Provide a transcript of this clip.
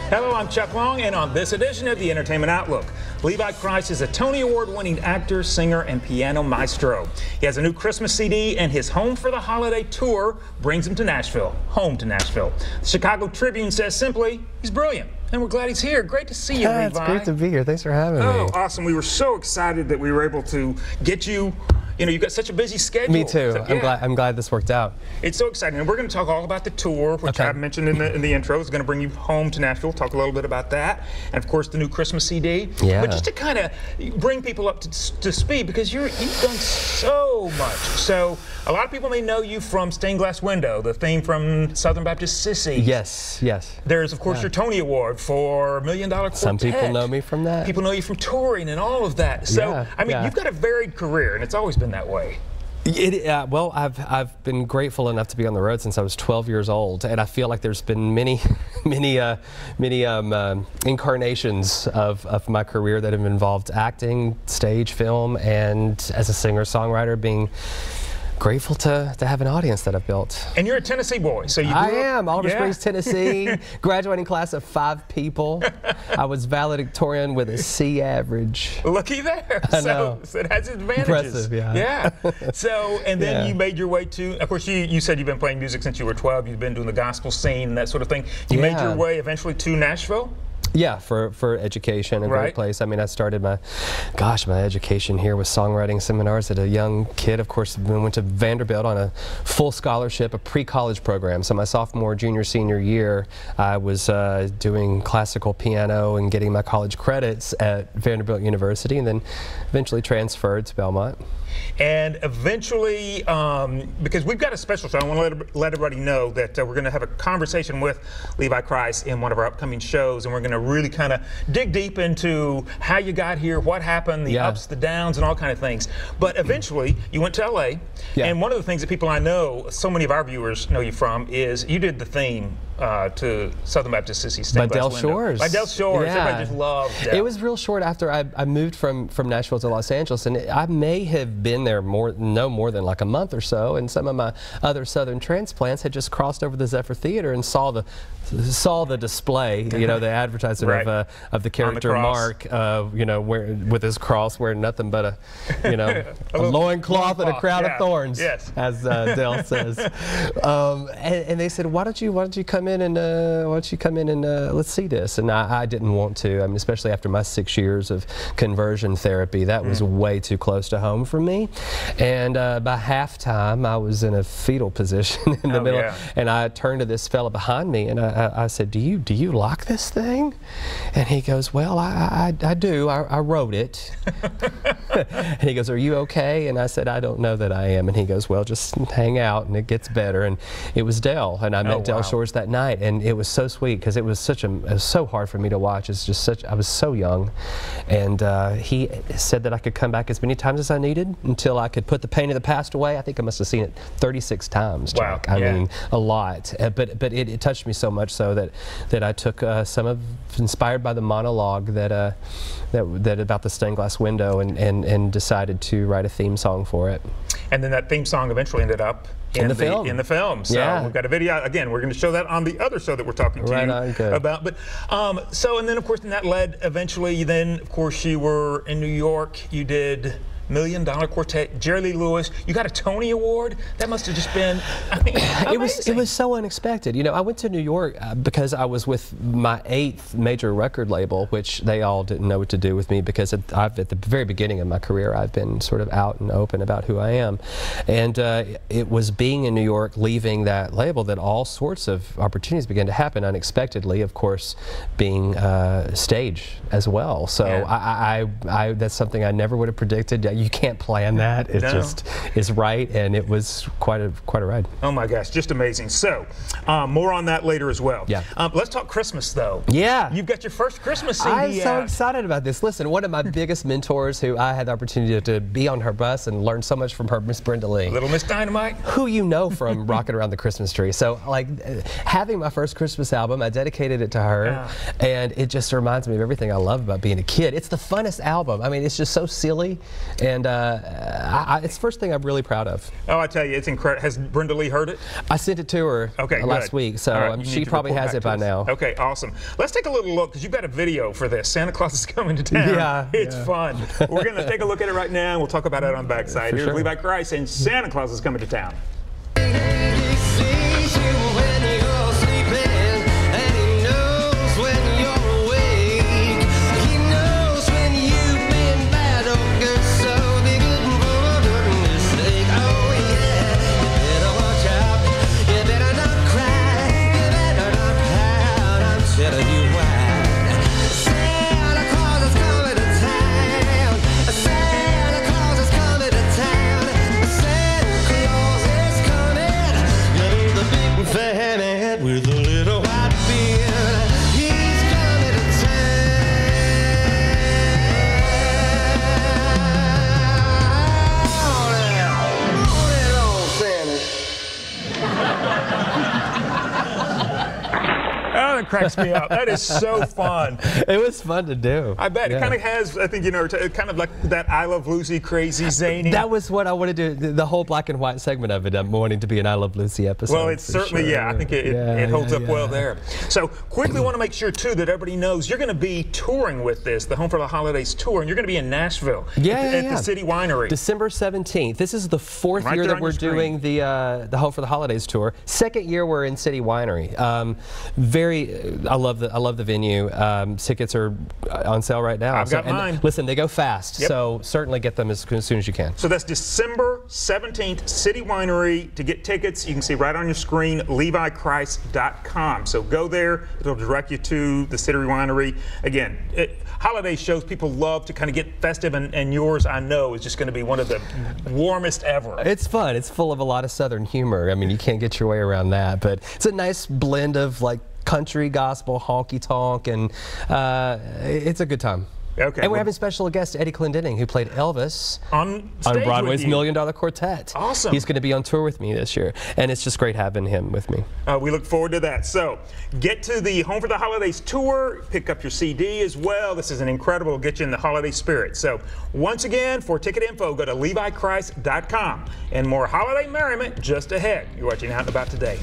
Hello, I'm Chuck Long, and on this edition of the Entertainment Outlook, Levi Kreis is a Tony Award-winning actor, singer, and piano maestro. He has a new Christmas CD, and his Home for the Holiday tour brings him to Nashville, home to Nashville. The Chicago Tribune says simply, he's brilliant, and we're glad he's here. Great to see you, Levi. It's great to be here. Thanks for having me. Oh, awesome. We were so excited that we were able to get you. You know, you've got such a busy schedule. Me too. So, yeah. I'm glad this worked out. It's so exciting. And we're going to talk all about the tour, which I mentioned in the intro. Is going to bring you home to Nashville. Talk a little bit about that. And, of course, the new Christmas CD. Yeah. But just to kind of bring people up to speed, because you've done so much. So a lot of people may know you from Stained Glass Window, the theme from Southern Baptist Sissies. Yes, yes. There's, of course, your Tony Award for $1 Million Quartet. Some people know me from that. People know you from touring and all of that. So, I mean, you've got a varied career, and it's always been that way. Well, I've been grateful enough to be on the road since I was 12 years old, and I feel like there's been many incarnations of my career that have involved acting, stage, film, and as a singer-songwriter, being grateful to have an audience that I've built. And you're a Tennessee boy, so you I am, Alder Springs, Tennessee, graduating class of 5 people. I was valedictorian with a C average. Looky there. I know. So it has its advantages. Impressive, yeah. Yeah. So, and then you made your way to, of course, you said you've been playing music since you were 12. You've been doing the gospel scene and that sort of thing. You made your way eventually to Nashville? Yeah, for education, a great place. I mean, I started my education here with songwriting seminars as a young kid. Of course, went to Vanderbilt on a full scholarship, a pre-college program. So my sophomore, junior, senior year, I was doing classical piano and getting my college credits at Vanderbilt University, and then eventually transferred to Belmont. And eventually, because we've got a special show, I want to let everybody know that we're going to have a conversation with Levi Kreis in one of our upcoming shows, and we're going to really kind of dig deep into how you got here, what happened, the ups, the downs, and all kind of things. But eventually, you went to LA, and one of the things that people I know, so many of our viewers know you from, is you did the theme to Southern Baptist Sissies. By Del Shores. By Del Shores. Yeah. Everybody just loved Del. It was real short after I moved from Nashville to Los Angeles, and I may have been there no more than like a month or so, and some of my other Southern transplants had just crossed over the Zephyr Theater and saw the display, you know, the advertisement of the character Mark, you know, with his cross, wearing nothing but a loincloth and a crown of thorns, as Del says. And they said, why don't you come in and let's see this? And I didn't want to. I mean, especially after my 6 years of conversion therapy, that was way too close to home for me. And by halftime, I was in a fetal position in the middle, and I turned to this fella behind me, and I said, do you like this thing? And he goes, well, I do. I wrote it. And he goes, are you okay? And I said, I don't know that I am. And he goes, well, just hang out, and it gets better. And it was Del, and I met Del Shores that night, and it was so sweet because it was so hard for me to watch. It's just I was so young, and he said that I could come back as many times as I needed until I could put the pain of the past away. I think I must have seen it 36 times, Jack. I mean, a lot. But it touched me so much so that I took inspired by the monologue that about the stained glass window, and decided to write a theme song for it. And then that theme song eventually ended up in the film. So we've got a video. Again, we're going to show that on the other show that we're talking to you about. But and then of course, that led eventually. Then of course, you were in New York. You did $1 Million Quartet, Jerry Lee Lewis. You got a Tony Award. That must have just been, I mean, amazing. It was so unexpected. You know, I went to New York because I was with my 8th major record label, which they all didn't know what to do with me because at the very beginning of my career, I've been sort of out and open about who I am. And it was being in New York, leaving that label, that all sorts of opportunities began to happen unexpectedly, of course, being stage as well. So that's something I never would have predicted. You can't plan that. It just is right, and it was quite a ride. Oh my gosh, just amazing. So, more on that later as well. Yeah. Let's talk Christmas though. Yeah. You've got your first Christmas CD. I'm so excited about this. Listen, one of my biggest mentors, who I had the opportunity to be on her bus and learn so much from her, Miss Brenda Lee. Little Miss Dynamite. Who you know from Rocking Around the Christmas Tree. So, like, having my first Christmas album, I dedicated it to her, and it just reminds me of everything I love about being a kid. It's the funnest album. I mean, it's just so silly. and it's the first thing I'm really proud of. Oh, I tell you, it's incredible. Has Brenda Lee heard it? I sent it to her last week, so she probably has it by now. Okay, awesome. Let's take a little look, because you've got a video for this. Santa Claus is coming to town. Yeah. It's fun. We're going to take a look at it right now, and we'll talk about it on the backside. Here's Levi Kreis, and Santa Claus is coming to town. With a little white beard, he's coming to Oh, that cracks me up. That is so fun. It was fun to do. I bet. It kind of has, I think, kind of like that I Love Lucy, crazy, zany. That was what I wanted to do, the whole black and white segment of it. I'm wanting to be an I Love Lucy episode. Well, it's certainly, sure. I think it holds up well there. So, quickly want to make sure, too, that everybody knows you're going to be touring with this, the Home for the Holidays tour, and you're going to be in Nashville at the City Winery. December 17th. This is the fourth year that we're doing the Home for the Holidays tour. Second year we're in City Winery. I love the venue. Tickets are on sale right now. I've got mine. Listen, they go fast, so certainly get them as soon as you can. So that's December 17th, City Winery. To get tickets, you can see right on your screen, LeviKreis.com. So go there. It'll direct you to the City Winery. Again, holiday shows people love to kind of get festive, and yours, I know, is just going to be one of the warmest ever. It's fun. It's full of a lot of Southern humor. I mean, you can't get your way around that, but it's a nice blend of like country, gospel, honky tonk, and it's a good time. Okay. And we're having special guest Eddie Clendenning, who played Elvis on Broadway's $1 Million Quartet. Awesome. He's going to be on tour with me this year, and it's just great having him with me. We look forward to that. So get to the Home for the Holidays tour, pick up your CD as well. This is an incredible, get you in the holiday spirit. So once again, for ticket info, go to LeviKreis.com. And more holiday merriment just ahead. You're watching Out and About Today.